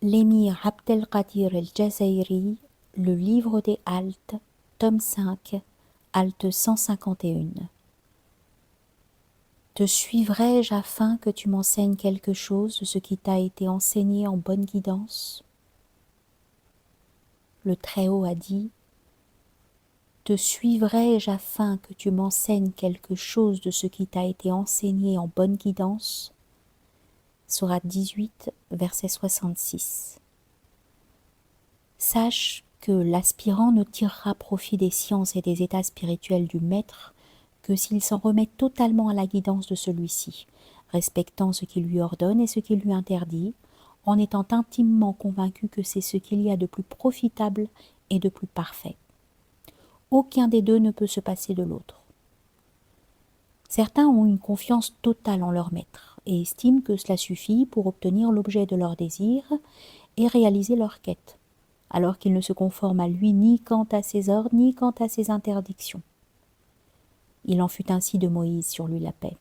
l'émir Abdelkadir el-Jazairi, le livre des haltes, tome 5, halte 151. Te suivrai-je afin que tu m'enseignes quelque chose de ce qui t'a été enseigné en bonne guidance? Le Très-Haut a dit: te suivrai-je afin que tu m'enseignes quelque chose de ce qui t'a été enseigné en bonne guidance? Sourate 18, verset 66. Sache que l'aspirant ne tirera profit des sciences et des états spirituels du maître que s'il s'en remet totalement à la guidance de celui-ci, respectant ce qu'il lui ordonne et ce qu'il lui interdit, en étant intimement convaincu que c'est ce qu'il y a de plus profitable et de plus parfait. Aucun des deux ne peut se passer de l'autre. Certains ont une confiance totale en leur maître et estiment que cela suffit pour obtenir l'objet de leur désir et réaliser leur quête, alors qu'ils ne se conforment à lui ni quant à ses ordres ni quant à ses interdictions. Il en fut ainsi de Moïse sur lui la paix,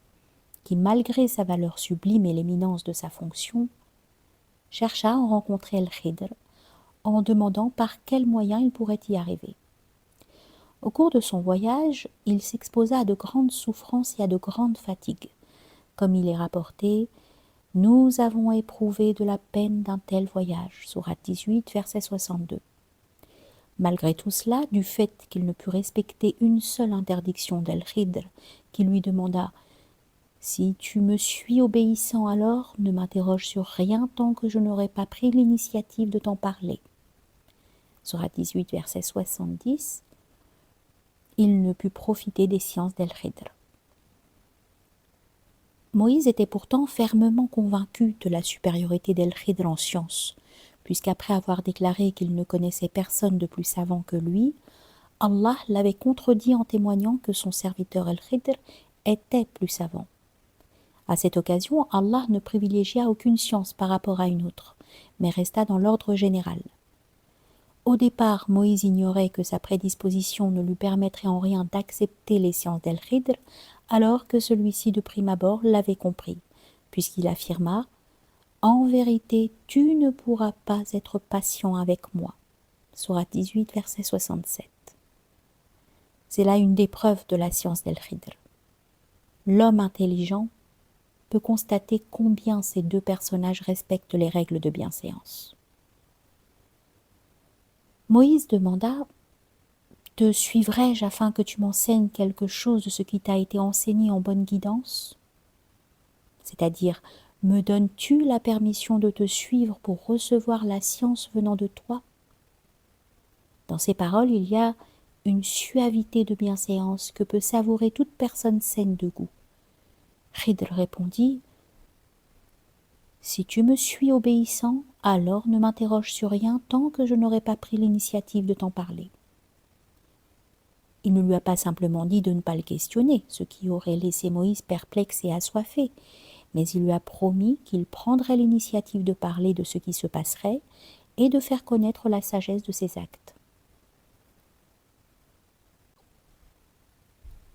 qui, malgré sa valeur sublime et l'éminence de sa fonction, chercha à en rencontrer El-Khidr en demandant par quels moyens il pourrait y arriver. Au cours de son voyage, il s'exposa à de grandes souffrances et à de grandes fatigues. Comme il est rapporté, « Nous avons éprouvé de la peine d'un tel voyage » sourate 18, verset 62. Malgré tout cela, du fait qu'il ne put respecter une seule interdiction d'El-Khidr, qui lui demanda « Si tu me suis obéissant alors, ne m'interroge sur rien tant que je n'aurai pas pris l'initiative de t'en parler. » Sourate 18, verset 70. Il ne put profiter des sciences d'El-Khidr. Moïse était pourtant fermement convaincu de la supériorité d'El-Khidr en science, puisqu'après avoir déclaré qu'il ne connaissait personne de plus savant que lui, Allah l'avait contredit en témoignant que son serviteur El-Khidr était plus savant. À cette occasion, Allah ne privilégia aucune science par rapport à une autre, mais resta dans l'ordre général. Au départ, Moïse ignorait que sa prédisposition ne lui permettrait en rien d'accepter les sciences d'El-Khidr, alors que celui-ci de prime abord l'avait compris, puisqu'il affirma « En vérité, tu ne pourras pas être patient avec moi. » Sourate 18, verset 67. C'est là une des preuves de la science d'El-Khidr. L'homme intelligent peut constater combien ces deux personnages respectent les règles de bienséance. Moïse demanda « Te suivrai-je afin que tu m'enseignes quelque chose de ce qui t'a été enseigné en bonne guidance ?» C'est-à-dire, me donnes-tu la permission de te suivre pour recevoir la science venant de toi? Dans ces paroles, il y a une suavité de bienséance que peut savourer toute personne saine de goût. Khidr répondit « Si tu me suis obéissant, alors ne m'interroge sur rien tant que je n'aurai pas pris l'initiative de t'en parler. » Il ne lui a pas simplement dit de ne pas le questionner, ce qui aurait laissé Moïse perplexe et assoiffé, mais il lui a promis qu'il prendrait l'initiative de parler de ce qui se passerait et de faire connaître la sagesse de ses actes.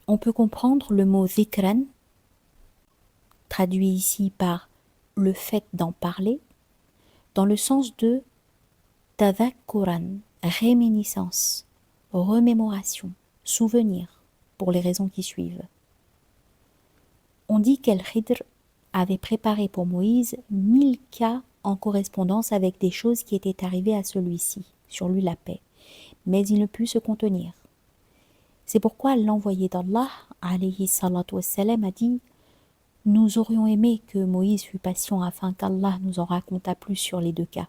On peut comprendre le mot zikran, traduit ici par le fait d'en parler, dans le sens de tadhakkuran, réminiscence, remémoration, souvenir, pour les raisons qui suivent. On dit qu'El-Khidr avait préparé pour Moïse 1000 cas en correspondance avec des choses qui étaient arrivées à celui-ci, sur lui la paix, mais il ne put se contenir. C'est pourquoi l'envoyé d'Allah, alayhi salatu wassalam, a dit « Nous aurions aimé que Moïse fût patient afin qu'Allah nous en racontât plus sur les deux cas. »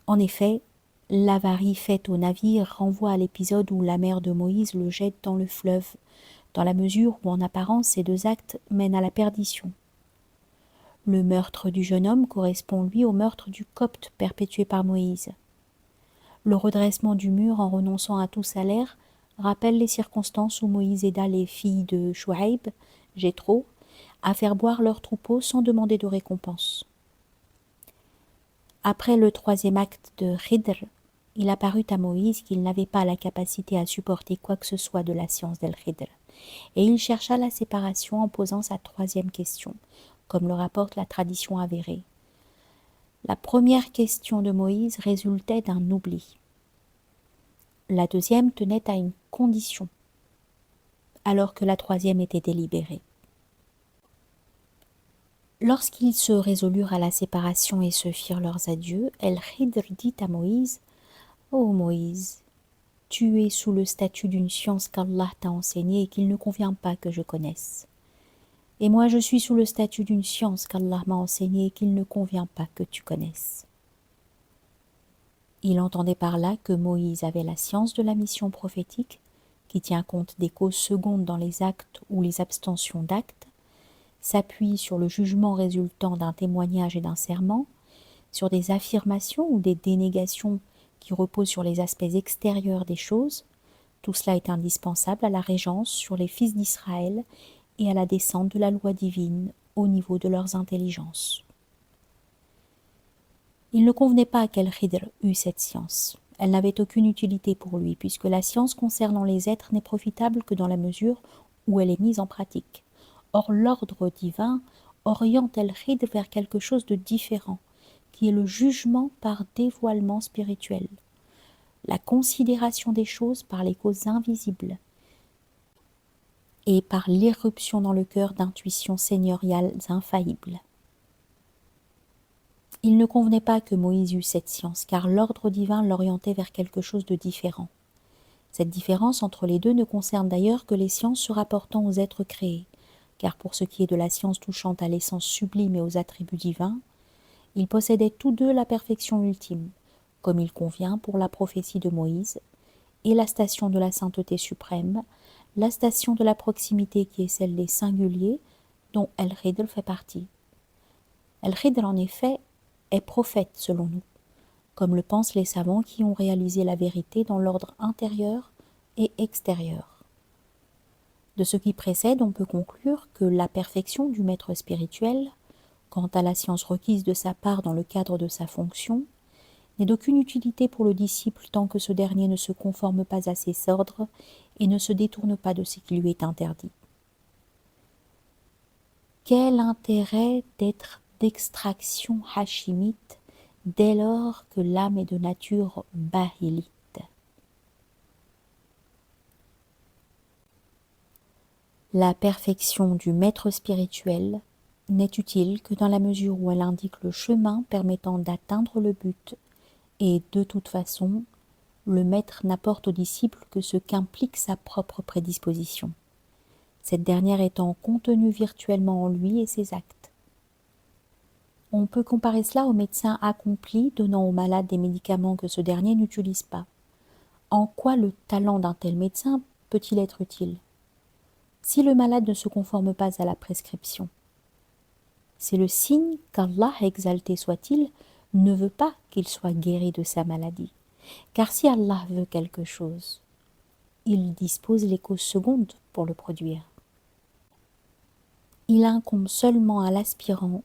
En effet, l'avarie faite au navire renvoie à l'épisode où la mère de Moïse le jette dans le fleuve, dans la mesure où en apparence ces deux actes mènent à la perdition. Le meurtre du jeune homme correspond lui au meurtre du copte perpétué par Moïse. Le redressement du mur en renonçant à tout salaire rappelle les circonstances où Moïse aida les filles de Chouaïb, Jéthro, à faire boire leurs troupeaux sans demander de récompense. Après le troisième acte de Khidr, il apparut à Moïse qu'il n'avait pas la capacité à supporter quoi que ce soit de la science d'El-Khidr, et il chercha la séparation en posant sa troisième question, comme le rapporte la tradition avérée. La première question de Moïse résultait d'un oubli. La deuxième tenait à une condition, alors que la troisième était délibérée. Lorsqu'ils se résolurent à la séparation et se firent leurs adieux, El-Khidr dit à Moïse : « Ô Moïse, tu es sous le statut d'une science qu'Allah t'a enseignée et qu'il ne convient pas que je connaisse. Et moi je suis sous le statut d'une science qu'Allah m'a enseignée et qu'il ne convient pas que tu connaisses. » Il entendait par là que Moïse avait la science de la mission prophétique, qui tient compte des causes secondes dans les actes ou les abstentions d'actes, s'appuie sur le jugement résultant d'un témoignage et d'un serment, sur des affirmations ou des dénégations qui reposent sur les aspects extérieurs des choses. Tout cela est indispensable à la régence sur les fils d'Israël et à la descente de la loi divine au niveau de leurs intelligences. Il ne convenait pas qu'El-Khidr eût cette science. Elle n'avait aucune utilité pour lui, puisque la science concernant les êtres n'est profitable que dans la mesure où elle est mise en pratique. Or, l'ordre divin oriente El-Khidr vers quelque chose de différent, qui est le jugement par dévoilement spirituel, la considération des choses par les causes invisibles et par l'irruption dans le cœur d'intuitions seigneuriales infaillibles. Il ne convenait pas que Moïse eût cette science, car l'ordre divin l'orientait vers quelque chose de différent. Cette différence entre les deux ne concerne d'ailleurs que les sciences se rapportant aux êtres créés, car pour ce qui est de la science touchant à l'essence sublime et aux attributs divins, ils possédaient tous deux la perfection ultime, comme il convient pour la prophétie de Moïse, et la station de la sainteté suprême, la station de la proximité qui est celle des singuliers, dont El-Khidr fait partie. El-Khidr, en effet, est prophète selon nous, comme le pensent les savants qui ont réalisé la vérité dans l'ordre intérieur et extérieur. De ce qui précède, on peut conclure que la perfection du maître spirituel, quant à la science requise de sa part dans le cadre de sa fonction, n'est d'aucune utilité pour le disciple tant que ce dernier ne se conforme pas à ses ordres et ne se détourne pas de ce qui lui est interdit. Quel intérêt d'être d'extraction hachimite dès lors que l'âme est de nature bahilite? La perfection du maître spirituel n'est utile que dans la mesure où elle indique le chemin permettant d'atteindre le but, et de toute façon, le maître n'apporte au disciple que ce qu'implique sa propre prédisposition, cette dernière étant contenue virtuellement en lui et ses actes. On peut comparer cela au médecin accompli donnant au malade des médicaments que ce dernier n'utilise pas. En quoi le talent d'un tel médecin peut-il être utile? Si le malade ne se conforme pas à la prescription, c'est le signe qu'Allah, exalté soit-il, ne veut pas qu'il soit guéri de sa maladie. Car si Allah veut quelque chose, il dispose les causes secondes pour le produire. Il incombe seulement à l'aspirant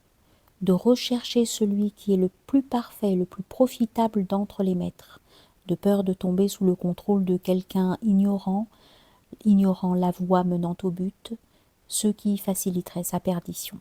de rechercher celui qui est le plus parfait et le plus profitable d'entre les maîtres, de peur de tomber sous le contrôle de quelqu'un ignorant la voie menant au but, ce qui faciliterait sa perdition.